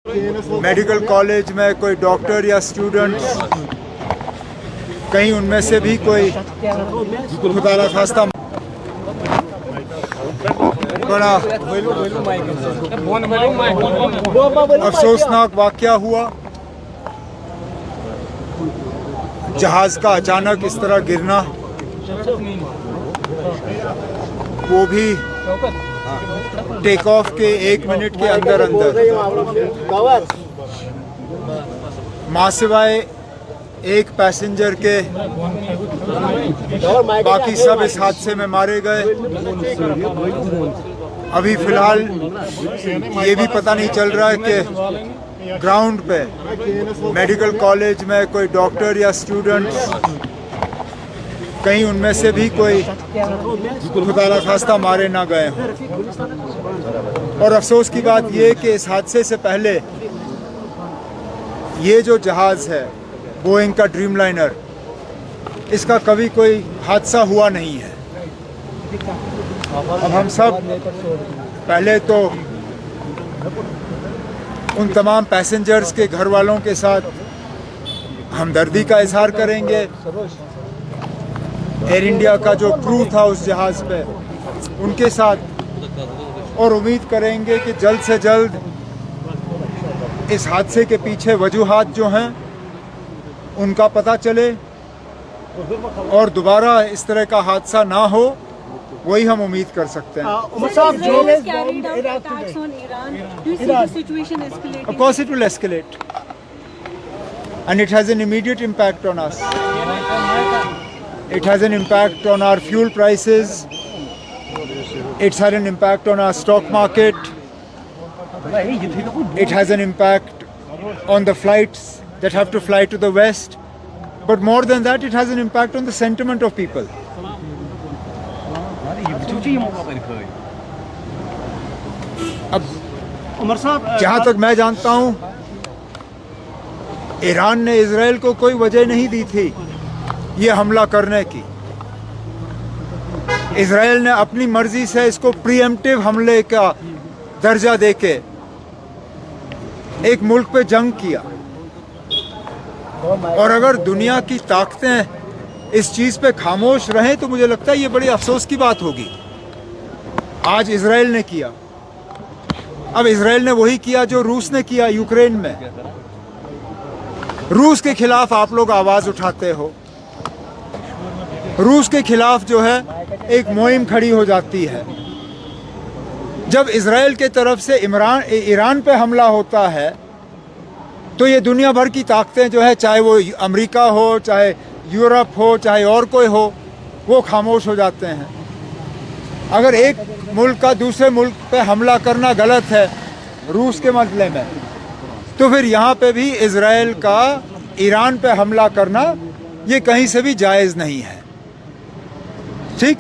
Medical college में कोई doctor या स्टूडेंट्स, कहीं उनमें से भी कोई खुदा न खास्ता बड़ा अफसोसनाक वाकया हुआ। जहाज का अचानक इस तरह गिरना, वो भी टेक ऑफ के 1 मिनट के अंदर माँ सिवाय एक पैसेंजर के बाकी सब इस हादसे में मारे गए। अभी फिलहाल ये भी पता नहीं चल रहा है कि ग्राउंड पे मेडिकल कॉलेज में कोई डॉक्टर या स्टूडेंट्स, कहीं उनमें से भी कोई खुदा न खास्ता मारे ना गए हों। और अफसोस की बात ये कि इस हादसे से पहले ये जो जहाज़ है बोइंग का ड्रीमलाइनर, इसका कभी कोई हादसा हुआ नहीं है। अब हम सब पहले तो उन तमाम पैसेंजर्स के घर वालों के साथ हमदर्दी का इजहार करेंगे। एयर इंडिया का जो क्रू था उस जहाज़ पे, उनके साथ, और उम्मीद करेंगे कि जल्द से जल्द इस हादसे के पीछे वजूहात जो हैं उनका पता चले और दोबारा इस तरह का हादसा ना हो, वही हम उम्मीद कर सकते हैं। Of course it will escalate and it has an immediate impact on us. It has an impact on our fuel prices. It's had an impact on our stock market. It has an impact on the flights that have to fly to the west. But more than that, it has an impact on the sentiment of people. अब जहाँ तक मैं जानता हूँ, Iran ने Israel को कोई वजह नहीं दी थी ये हमला करने की। इजराइल ने अपनी मर्जी से इसको प्रीएम्प्टिव हमले का दर्जा देके एक मुल्क पे जंग किया। और अगर दुनिया की ताकतें इस चीज़ पे खामोश रहें तो मुझे लगता है ये बड़ी अफसोस की बात होगी। आज इजराइल ने किया। अब इजराइल ने वही किया जो रूस ने किया यूक्रेन में। रूस के खिलाफ आप लोग आवाज़ उठाते हो, रूस के खिलाफ जो है एक मुहिम खड़ी हो जाती है। जब इजराइल के तरफ से ईरान पे हमला होता है तो ये दुनिया भर की ताकतें जो है, चाहे वो अमेरिका हो, चाहे यूरोप हो, चाहे और कोई हो, वो खामोश हो जाते हैं। अगर एक मुल्क का दूसरे मुल्क पे हमला करना गलत है रूस के मसले में, तो फिर यहाँ पे भी इजराइल का ईरान पे हमला करना ये कहीं से भी जायज़ नहीं है। ठीक?